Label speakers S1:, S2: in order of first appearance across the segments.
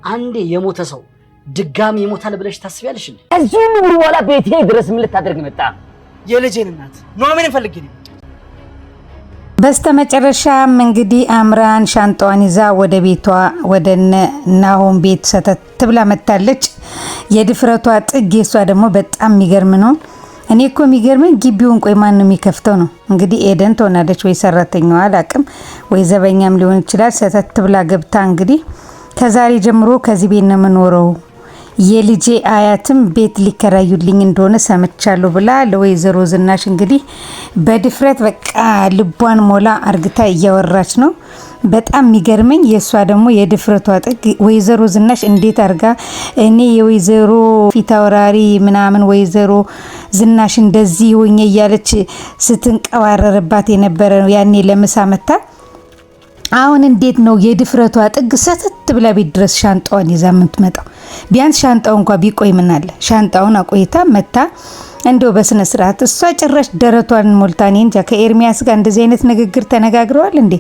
S1: አንዴ የሞተ ሰው ድጋሚ ይሞታል ብለሽ ታስቢያለሽ እንዴ?
S2: እዚህ ሁሉ በኋላ ቤቴ ድረስ ምን ልታደርግ መጣ?
S1: የልጄን እናት ኑሐሚንን ፈልጌ ነው።
S3: በስተመጨረሻም እንግዲህ አምራን ሻንጣዋን ይዛ ወደ ቤቷ ወደ ናሆም ቤት ሰተት ብላ መጣለች። የድፍረቷ ጥግ የሷ ደግሞ በጣም የሚገርም ነው። እኔ እኮ የሚገርመኝ ግቢውን ቆይ ማን ነው የሚከፍተው ነው? እንግዲህ ኤደን ትሆናለች ወይ ሰራተኛዋ አላቅም፣ ወይ ዘበኛም ሊሆን ይችላል። ሰተት ብላ ገብታ እንግዲህ ከዛሬ ጀምሮ ከዚህ ቤት ነው የምኖረው፣ የልጄ አያትም ቤት ሊከራዩልኝ እንደሆነ ሰምቻለሁ ብላ ለወይዘሮ ዝናሽ እንግዲህ በድፍረት በቃ ልቧን ሞላ አርግታ እያወራች ነው። በጣም የሚገርመኝ የእሷ ደግሞ የድፍረቷ ጥግ ወይዘሮ ዝናሽ እንዴት አርጋ እኔ የወይዘሮ ፊታውራሪ ምናምን ወይዘሮ ዝናሽ እንደዚህ ሆኜ እያለች ስትንቀባረርባት የነበረ ነው ያኔ ለምሳ መታ። አሁን እንዴት ነው የድፍረቷ ጥግ ሰተት ብላ ቤት ድረስ ሻንጣዋን ይዛ የምትመጣው? ቢያንስ ሻንጣው እንኳን ቢቆይ ምን አለ? ሻንጣውን አቆይታ መታ እንደው በስነ ስርዓት። እሷ ጭራሽ ደረቷን ሞልታኔ እንጃ ከኤርሚያስ ጋር እንደዚህ አይነት ንግግር ተነጋግረዋል እንዴ?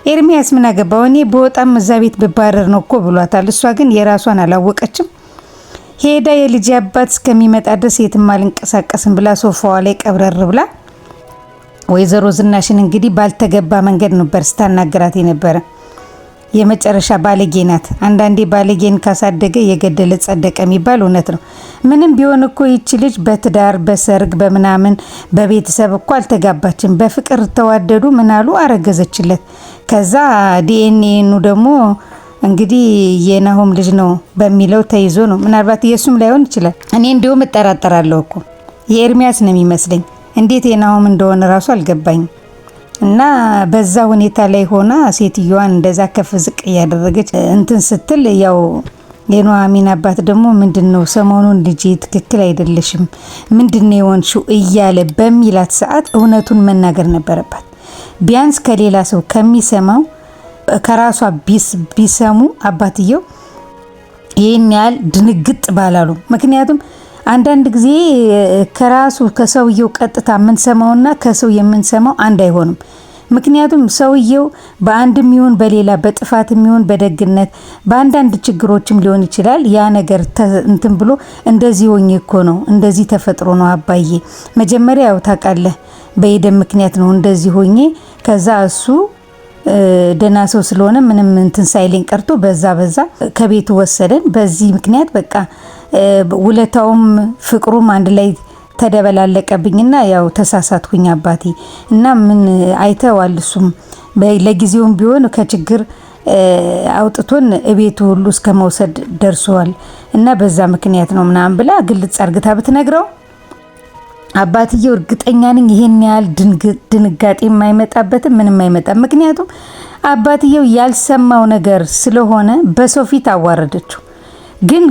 S3: ኤርሚያስ ምን አገባው? እኔ በወጣም እዛ ቤት ብባረር ነው እኮ ብሏታል። እሷ ግን የራሷን አላወቀችም። ሄዳ የልጅ አባት እስከሚመጣ ድረስ የትም አልንቀሳቀስም ብላ ሶፋዋ ላይ ቀብረር ብላ ወይዘሮ ዝናሽን እንግዲህ ባልተገባ መንገድ ነበር ስታናገራት የነበረ። የመጨረሻ ባለጌ ናት። አንዳንዴ ባለጌን ካሳደገ የገደለ ጸደቀ የሚባል እውነት ነው። ምንም ቢሆን እኮ ይቺ ልጅ በትዳር በሰርግ በምናምን በቤተሰብ እኮ አልተጋባችም። በፍቅር ተዋደዱ ምናሉ አረገዘችለት። ከዛ ዲኤንኤኑ ደግሞ እንግዲህ የናሆም ልጅ ነው በሚለው ተይዞ ነው። ምናልባት የሱም ላይሆን ይችላል። እኔ እንዲሁም እጠራጠራለሁ እኮ የኤርሚያስ ነው የሚመስለኝ። እንዴት የናሆም እንደሆነ ራሱ አልገባኝም። እና በዛ ሁኔታ ላይ ሆና ሴትዮዋን እንደዛ ከፍ ዝቅ እያደረገች እንትን ስትል ያው የኑሐሚን አባት ደግሞ ምንድነው ሰሞኑን ልጅ ትክክል አይደለሽም ምንድነው የሆንሽው እያለ በሚላት ሰዓት እውነቱን መናገር ነበረባት። ቢያንስ ከሌላ ሰው ከሚሰማው ከራሷ ቢሰሙ አባትየው ይሄን ያህል ድንግጥ ባላሉ። ምክንያቱም አንዳንድ ጊዜ ከራሱ ከሰውየው ቀጥታ የምንሰማውና ከሰው የምንሰማው አንድ አይሆንም። ምክንያቱም ሰውየው በአንድም ይሁን በሌላ በጥፋትም ይሁን በደግነት በአንዳንድ ችግሮችም ሊሆን ይችላል ያ ነገር እንትን ብሎ እንደዚህ ሆኜ እኮ ነው እንደዚህ ተፈጥሮ ነው አባዬ መጀመሪያ ያው ታውቃለህ በኤደን ምክንያት ነው እንደዚህ ሆኜ ከዛ እሱ ደና ሰው ስለሆነ ምንም እንትን ሳይለኝ ቀርቶ በዛ ከቤቱ ወሰደን። በዚህ ምክንያት በቃ ውለታውም ፍቅሩም አንድ ላይ ተደበላለቀብኝና ያው ተሳሳትኩኝ አባቴ እና ምን አይተዋል እሱም ለጊዜውም ቢሆን ከችግር አውጥቶን እቤቱ ሁሉ እስከ መውሰድ ደርሷል እና በዛ ምክንያት ነው ምናምን ብላ ግልጽ አርግታ ብትነግረው አባትየው እርግጠኛ ነኝ ይሄን ያህል ድንጋጤ የማይመጣበትም ምንም አይመጣም። ምክንያቱም አባትየው ያልሰማው ነገር ስለሆነ በሰው ፊት አዋረደችው። ግን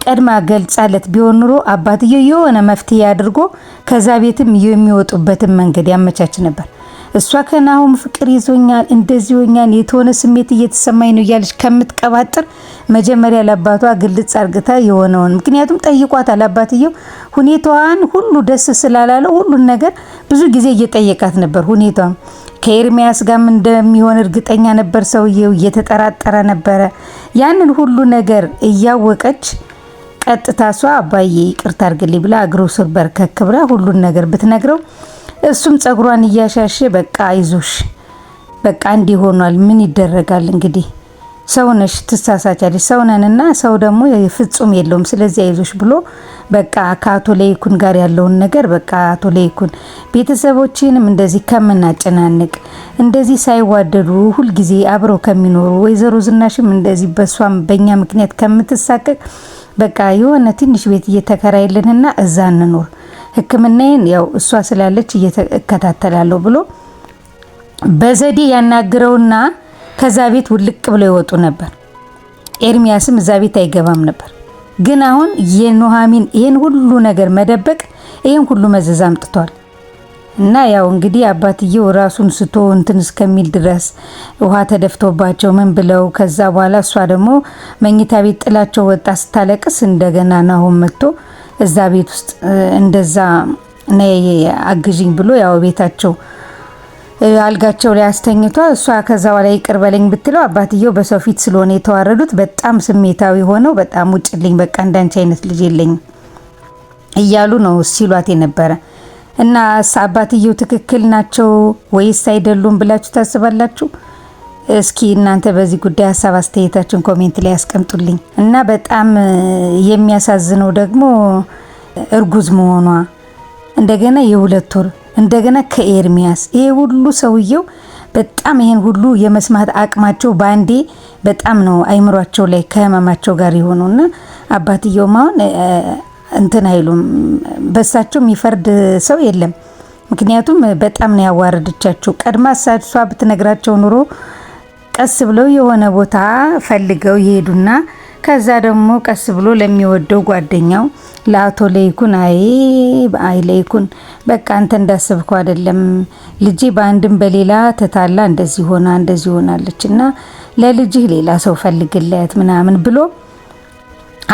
S3: ቀድማ ገልጻለት ቢሆን ኑሮ አባትየው የሆነ መፍትሄ አድርጎ ከዛ ቤትም የሚወጡበትን መንገድ ያመቻች ነበር። እሷ ከናሆም ፍቅር ይዞኛል እንደዚህ ሆኛል የተሆነ ስሜት እየተሰማኝ ነው እያለች ከምትቀባጥር መጀመሪያ ለአባቷ ግልጽ አርግታ የሆነውን ምክንያቱም ጠይቋታል። አባትየው ሁኔታዋን ሁሉ ደስ ስላላለው ሁሉን ነገር ብዙ ጊዜ እየጠየቃት ነበር። ሁኔታዋን ከኤርሚያስ ጋርም እንደሚሆን እርግጠኛ ነበር። ሰውየው እየተጠራጠረ ነበረ። ያንን ሁሉ ነገር እያወቀች ቀጥታ እሷ አባዬ ይቅርታ አርግልኝ ብላ እግሩ ስር በርከክ ብላ ሁሉን ነገር ብትነግረው እሱም ጸጉሯን እያሻሸ በቃ አይዞሽ በቃ እንዲህ ሆኗል ምን ይደረጋል እንግዲህ ሰውነሽ ትሳሳቻለሽ ሰውነንና ሰው ደግሞ ፍጹም የለውም ስለዚህ አይዞሽ ብሎ በቃ ከአቶ ለይኩን ጋር ያለውን ነገር በቃ አቶ ለይኩን ቤተሰቦችንም እንደዚህ ከምናጨናንቅ እንደዚህ ሳይዋደዱ ሁሉ ጊዜ አብረው ከሚኖሩ ወይዘሮ ዝናሽም እንደዚህ በሷም በእኛ ምክንያት ከምትሳቀቅ በቃ የሆነ ትንሽ ቤት እየተከራይልንና እዛ እንኖር ሕክምናዬን ያው እሷ ስላለች እየተከታተላለሁ ብሎ በዘዴ ያናግረውና ከዛ ቤት ውልቅ ብሎ ይወጡ ነበር። ኤርሚያስም እዛ ቤት አይገባም ነበር። ግን አሁን የኑሐሚን ይሄን ሁሉ ነገር መደበቅ ይሄን ሁሉ መዘዝ አምጥቷል። እና ያው እንግዲህ አባትየው ራሱን ስቶ እንትን እስከሚል ድረስ ውሃ ተደፍቶባቸው ምን ብለው ከዛ በኋላ እሷ ደግሞ መኝታ ቤት ጥላቸው ወጣ ስታለቅስ እንደገና ናሆም መጥቶ እዛ ቤት ውስጥ እንደዛ ነይ አግዥኝ ብሎ ያው ቤታቸው አልጋቸው ላይ አስተኝቷ እሷ ከዛ በኋላ ይቅር በለኝ ብትለው አባትየው በሰው ፊት ስለሆነ የተዋረዱት በጣም ስሜታዊ ሆነው በጣም ውጭልኝ በቃ እንዳንቺ አይነት ልጅ የለኝም እያሉ ነው ሲሏት የነበረ እና አባትየው ትክክል ናቸው ወይስ አይደሉም ብላችሁ ታስባላችሁ? እስኪ እናንተ በዚህ ጉዳይ ሀሳብ አስተያየታችሁን ኮሜንት ላይ ያስቀምጡልኝ። እና በጣም የሚያሳዝነው ደግሞ እርጉዝ መሆኗ እንደገና የ2 ወር እንደገና ከኤርሚያስ ይሄ ሁሉ ሰውየው በጣም ይሄን ሁሉ የመስማት አቅማቸው ባንዴ በጣም ነው አይምሯቸው ላይ ከህመማቸው ጋር የሆነውና አባትየው ማውን እንትን አይሉም በሳቸው የሚፈርድ ሰው የለም። ምክንያቱም በጣም ነው ያዋረደቻቸው። ቀድማ እሷ ብትነግራቸው ኑሮ ቀስ ብለው የሆነ ቦታ ፈልገው ይሄዱና ከዛ ደግሞ ቀስ ብሎ ለሚወደው ጓደኛው ለአቶ ለይኩን አይ ለይኩን በቃ አንተ እንዳሰብከው አይደለም ልጄ በአንድም በሌላ ተታላ እንደዚህ ሆናለችና ለልጅህ ሌላ ሰው ፈልግለት ምናምን ብሎ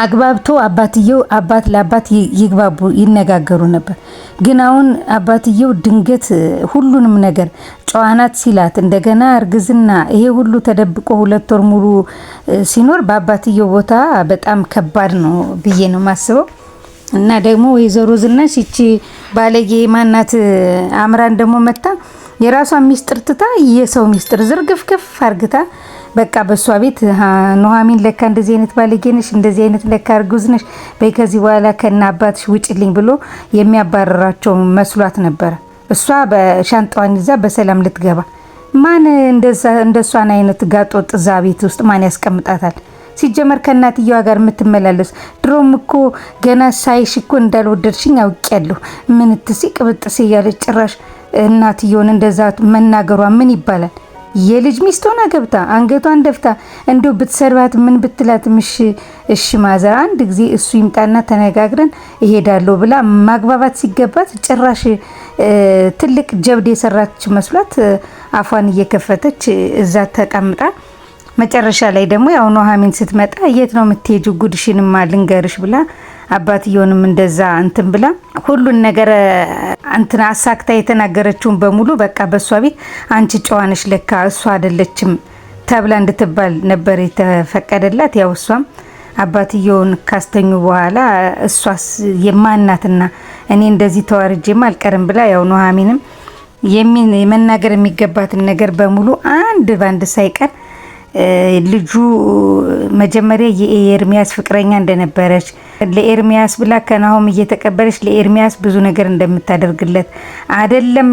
S3: አግባብቶ አባትየው አባት ለአባት ይግባቡ ይነጋገሩ ነበር። ግን አሁን አባትየው ድንገት ሁሉንም ነገር ጨዋናት ሲላት እንደገና እርግዝና ይሄ ሁሉ ተደብቆ 2 ወር ሙሉ ሲኖር በአባትየው ቦታ በጣም ከባድ ነው ብዬ ነው ማስበው። እና ደግሞ ወይዘሮ ዝናሽ እቺ ባለጌ ማናት አምራን ደግሞ መጣ የራሷን ሚስጥር ትታ የሰው ሚስጥር ዝርግፍግፍ አርግታ በቃ በሷ ቤት ኑሐሚን ለካ እንደዚህ አይነት ባለጌ ነሽ እንደዚህ አይነት ለካ እርጉዝ ነሽ በይ ከዚህ በኋላ ከና አባትሽ ውጭልኝ ብሎ የሚያባረራቸው መስሏት ነበር። እሷ በሻንጣዋን ይዛ በሰላም ልትገባ ማን እንደሷን አይነት ጋጦጥ እዛ ቤት ውስጥ ማን ያስቀምጣታል? ሲጀመር ከእናትየዋ ጋር የምትመላለስ ድሮም እኮ ገና ሳይሽ እኮ እንዳልወደድሽኝ አውቄያለሁ ምን ትሲቅ ብጥስ እያለች ጭራሽ እናትየውን እንደዛ መናገሯ ምን ይባላል? የልጅ ሚስት ሆና ገብታ አንገቷን ደፍታ እንደው ብትሰርባት ምን ብትላት እሺ ማዘር አንድ ጊዜ እሱ ይምጣና ተነጋግረን እሄዳለሁ ብላ ማግባባት ሲገባት ጭራሽ ትልቅ ጀብድ የሰራች መስሏት አፏን እየከፈተች እዛ ተቀምጣ መጨረሻ ላይ ደግሞ ያው ኑሐሚን ስትመጣ የት ነው የምትሄጂው ጉድሽንማ ልንገርሽ ብላ አባትየውንም እንደዛ እንትን ብላ ሁሉን ነገር እንትን አሳክታ የተናገረችውን በሙሉ በቃ በሷ ቤት አንቺ ጨዋነሽ ለካ እሷ አይደለችም ተብላ እንድትባል ነበር የተፈቀደላት። ያው እሷም አባትየውን ካስተኙ በኋላ እሷስ የማናትና እኔ እንደዚህ ተዋርጄማ አልቀርም ብላ ያው ኑሐሚንም የመናገር የሚገባትን ነገር በሙሉ አንድ ባንድ ሳይቀር ልጁ መጀመሪያ የኤርሚያስ ፍቅረኛ እንደነበረች ለኤርሚያስ ብላ ከናሆም እየተቀበለች ለኤርሚያስ ብዙ ነገር እንደምታደርግለት አይደለም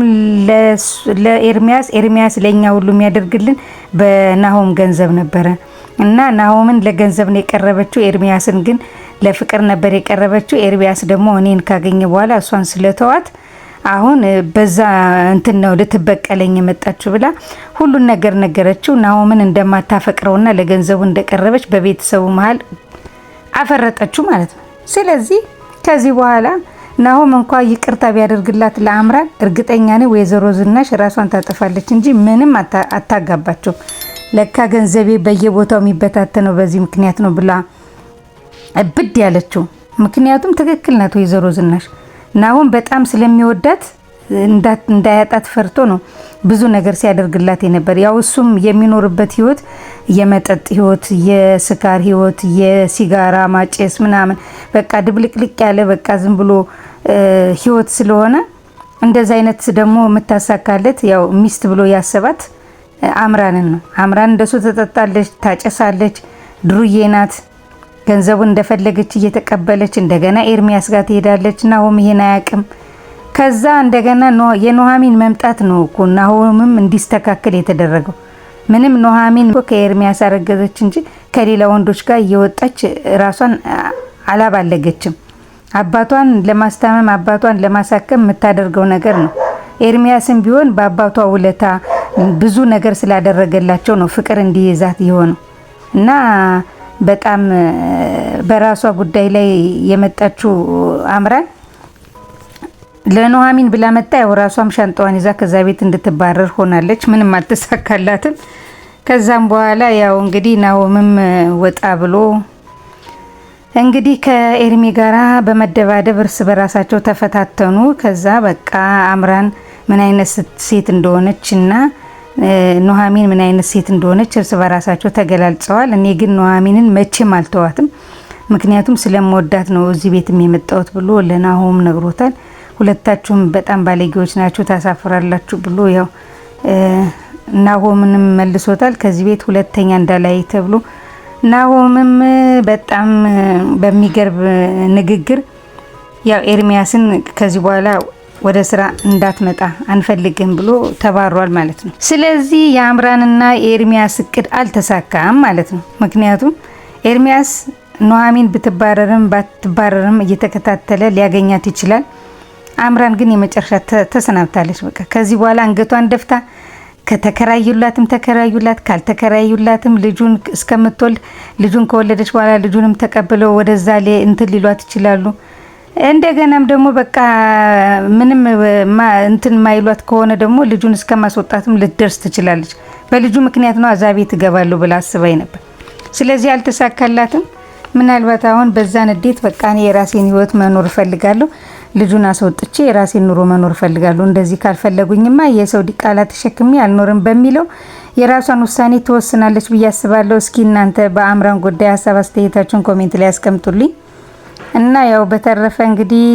S3: ለኤርሚያስ ለኛ ሁሉ የሚያደርግልን በናሆም ገንዘብ ነበረ እና ናሆምን ለገንዘብ ነው የቀረበችው። ኤርሚያስን ግን ለፍቅር ነበር የቀረበችው። ኤርሚያስ ደግሞ እኔን ካገኘ በኋላ እሷን ስለተዋት አሁን በዛ እንትን ነው ልትበቀለኝ የመጣችው ብላ ሁሉን ነገር ነገረችው። ናሆምን እንደማታፈቅረውና ለገንዘቡ እንደቀረበች በቤተሰቡ መሀል አፈረጠችው ማለት ነው። ስለዚህ ከዚህ በኋላ ናሆም እንኳን ይቅርታ ቢያደርግላት ለአምራን እርግጠኛ ነኝ ወይዘሮ ዝናሽ ራሷን ታጠፋለች እንጂ ምንም አታጋባቸው። ለካ ገንዘቤ በየቦታው የሚበታተነው በዚህ ምክንያት ነው ብላ እብድ ያለችው። ምክንያቱም ትክክል ናት ወይዘሮ ዝናሽ። ናሆም በጣም ስለሚወዳት እንዳያጣት ፈርቶ ነው ብዙ ነገር ሲያደርግላት የነበር። ያው እሱም የሚኖርበት ህይወት የመጠጥ ህይወት፣ የስካር ህይወት፣ የሲጋራ ማጨስ ምናምን በቃ ድብልቅልቅ ያለ በቃ ዝም ብሎ ህይወት ስለሆነ እንደዛ አይነት ደግሞ የምታሳካለት ያው ሚስት ብሎ ያሰባት አምራንን ነው። አምራን እንደሱ ተጠጣለች፣ ታጨሳለች፣ ድሩዬ ናት። ገንዘቡን እንደፈለገች እየተቀበለች እንደገና ኤርሚያስ ጋር ትሄዳለች። ናሆም ይሄን አያውቅም። ከዛ እንደገና የኑሐሚን መምጣት ነው እኮ ናሆምም እንዲስተካከል የተደረገው። ምንም ኑሐሚን እኮ ከኤርሚያስ አረገዘች እንጂ ከሌላ ወንዶች ጋር እየወጣች ራሷን አላባለገችም። አባቷን ለማስታመም አባቷን ለማሳከም የምታደርገው ነገር ነው። ኤርሚያስም ቢሆን በአባቷ ውለታ ብዙ ነገር ስላደረገላቸው ነው ፍቅር እንዲይዛት የሆነው እና በጣም በራሷ ጉዳይ ላይ የመጣችው አምራን ለኑሐሚን ብላ መጣ። ያው ራሷም ሻንጣዋን ይዛ ከዛ ቤት እንድትባረር ሆናለች። ምንም አልተሳካላትም። ከዛም በኋላ ያው እንግዲህ ናሆምም ወጣ ብሎ እንግዲህ ከኤርሚ ጋራ በመደባደብ እርስ በራሳቸው ተፈታተኑ። ከዛ በቃ አምራን ምን አይነት ሴት እንደሆነችና ኑሐሚን ምን አይነት ሴት እንደሆነች እርስ በራሳቸው ተገላልጸዋል። እኔ ግን ኑሐሚንን መቼም አልተዋትም፣ ምክንያቱም ስለምወዳት ነው እዚህ ቤትም የመጣሁት ብሎ ለናሆም ነግሮታል። ሁለታችሁም በጣም ባለጌዎች ናችሁ ታሳፍራላችሁ ብሎ ያው ናሆምንም መልሶታል። ከዚህ ቤት ሁለተኛ እንዳላይ ተብሎ ናሆምም በጣም በሚገርብ ንግግር ያው ኤርሚያስን ከዚህ በኋላ ወደ ስራ እንዳትመጣ አንፈልግም ብሎ ተባሯል ማለት ነው። ስለዚህ የአምራንና የኤርሚያስ እቅድ አልተሳካም ማለት ነው። ምክንያቱም ኤርሚያስ ኑሐሚን ብትባረርም ባትባረርም እየተከታተለ ሊያገኛት ይችላል። አምራን ግን የመጨረሻ ተሰናብታለች። በቃ ከዚህ በኋላ አንገቷን ደፍታ ከተከራዩላትም ተከራዩላት፣ ካልተከራዩላትም ልጁን እስከምትወልድ ልጁን ከወለደች በኋላ ልጁንም ተቀብለው ወደዛ እንትን ሊሏት ይችላሉ። እንደገናም ደግሞ በቃ ምንም እንትን ማይሏት ከሆነ ደግሞ ልጁን እስከማስወጣትም ልትደርስ ትችላለች። በልጁ ምክንያት ነው አዛቤ ትገባለሁ ብላ አስባይ ነበር። ስለዚህ አልተሳካላትም። ምናልባት አሁን በዛ ንዴት በቃ እኔ የራሴን ህይወት መኖር እፈልጋለሁ፣ ልጁን አስወጥቼ የራሴን ኑሮ መኖር እፈልጋለሁ፣ እንደዚህ ካልፈለጉኝማ የሰው ዲቃላ ተሸክሜ አልኖርም በሚለው የራሷን ውሳኔ ትወስናለች ብዬ አስባለሁ። እስኪ እናንተ በአምራን ጉዳይ ሀሳብ አስተያየታችሁን ኮሜንት ላይ ያስቀምጡልኝ እና ያው በተረፈ እንግዲህ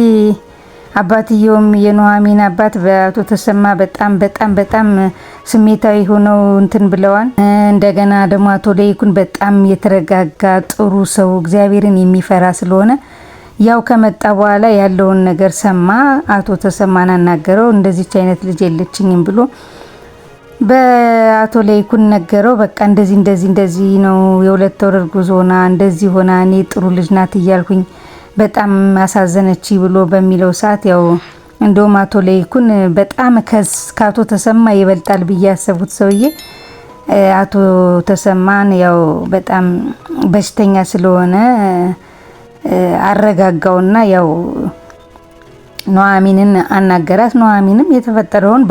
S3: አባትየውም የኑሐሚን አባት በአቶ ተሰማ በጣም ስሜታዊ ሆነው እንትን ብለዋል። እንደገና ደግሞ አቶ ለይኩን በጣም የተረጋጋ ጥሩ ሰው እግዚአብሔርን የሚፈራ ስለሆነ ያው ከመጣ በኋላ ያለውን ነገር ሰማ። አቶ ተሰማን አናገረው። እንደዚች አይነት ልጅ የለችኝም ብሎ በአቶ ለይኩን ነገረው። በቃ እንደዚህ ነው የሁለት ወር እርጉዝ ሆና እንደዚህ ሆና እኔ ጥሩ ልጅ ናት እያልኩኝ በጣም አሳዘነች ብሎ በሚለው ሰዓት ያው እንደውም አቶ ለይኩን በጣም ከአቶ ተሰማ ይበልጣል ብዬ ያሰቡት ሰውዬ አቶ ተሰማን ያው በጣም በሽተኛ ስለሆነ አረጋጋውና ያው ኑሐሚንን አናገራት። ኑሐሚንም የተፈጠረውን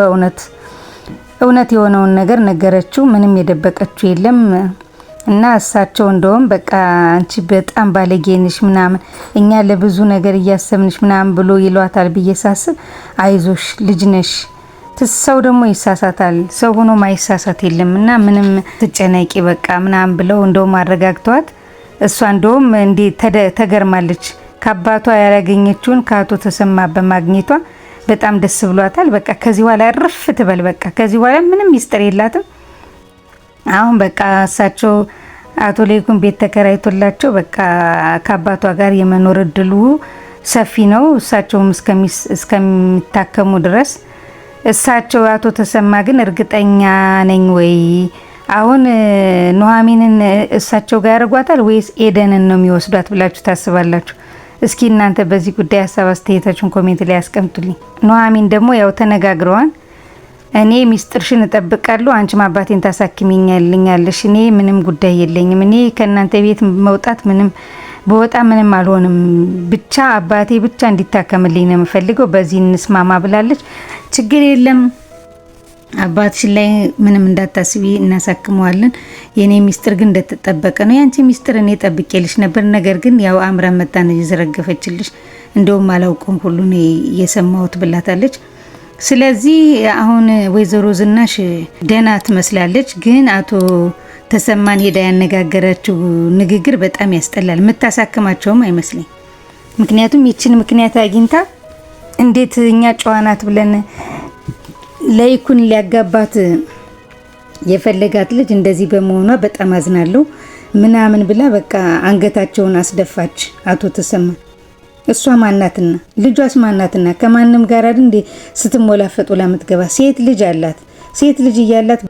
S3: እውነት የሆነውን ነገር ነገረችው። ምንም የደበቀችው የለም። እና እሳቸው እንደውም በቃ አንቺ በጣም ባለጌንሽ ምናምን እኛ ለብዙ ነገር እያሰብንሽ ምናምን ብሎ ይሏታል ብዬ ሳስብ አይዞሽ ልጅ ነሽ፣ ሰው ደግሞ ይሳሳታል፣ ሰው ሆኖ ማይሳሳት የለም እና ምንም ትጨነቂ በቃ ምናምን ብለው እንደውም አረጋግተዋት እሷ እንደውም እንዴ ተገርማለች። ከአባቷ ያላገኘችውን ከአቶ ተሰማ በማግኘቷ በጣም ደስ ብሏታል። በቃ ከዚህ በኋላ እርፍ ትበል፣ በቃ ከዚህ በኋላ ምንም ሚስጥር የላትም። አሁን በቃ እሳቸው አቶ ለይኩን ቤት ተከራይቶላቸው በቃ ከአባቷ ጋር የመኖር እድሉ ሰፊ ነው፣ እሳቸውም እስከሚታከሙ ድረስ። እሳቸው አቶ ተሰማ ግን እርግጠኛ ነኝ ወይ አሁን ኑሐሚንን እሳቸው ጋር ያደርጓታል ወይስ ኤደንን ነው የሚወስዷት ብላችሁ ታስባላችሁ? እስኪ እናንተ በዚህ ጉዳይ ሀሳብ አስተያየታችሁን ኮሜንት ላይ ያስቀምጡልኝ። ኑሐሚን ደግሞ ያው ተነጋግረዋል። እኔ ሚስጥርሽን እጠብቃለሁ፣ አንቺም አባቴን ታሳክሚኛለሽ፣ እኔ ምንም ጉዳይ የለኝም፣ እኔ ከእናንተ ቤት መውጣት ምንም በወጣ ምንም አልሆንም፣ ብቻ አባቴ ብቻ እንዲታከምልኝ ነው የምፈልገው፣ በዚህ እንስማማ ብላለች። ችግር የለም አባትሽ ላይ ምንም እንዳታስቢ እናሳክመዋለን፣ የኔ ሚስጥር ግን እንደተጠበቀ ነው። ያንቺ ሚስጥር እኔ ጠብቄልሽ ነበር፣ ነገር ግን ያው አምራን መጣ ነው የዘረገፈችልሽ፣ እንደውም አላውቅም ሁሉ ነው የሰማሁት ብላታለች። ስለዚህ አሁን ወይዘሮ ዝናሽ ደህና ትመስላለች፣ ግን አቶ ተሰማን ሄዳ ያነጋገረችው ንግግር በጣም ያስጠላል። የምታሳክማቸውም አይመስለኝ። ምክንያቱም ይችን ምክንያት አግኝታ እንዴት እኛ ጨዋናት ብለን ለይኩን ሊያጋባት የፈለጋት ልጅ እንደዚህ በመሆኗ በጣም አዝናለሁ ምናምን ብላ በቃ አንገታቸውን አስደፋች አቶ ተሰማ። እሷ ማናትና ልጇስ ማናትና ከማንም ጋር እንዴ ስትሞላፈጡ ለምትገባ ሴት ልጅ አላት። ሴት ልጅ እያላት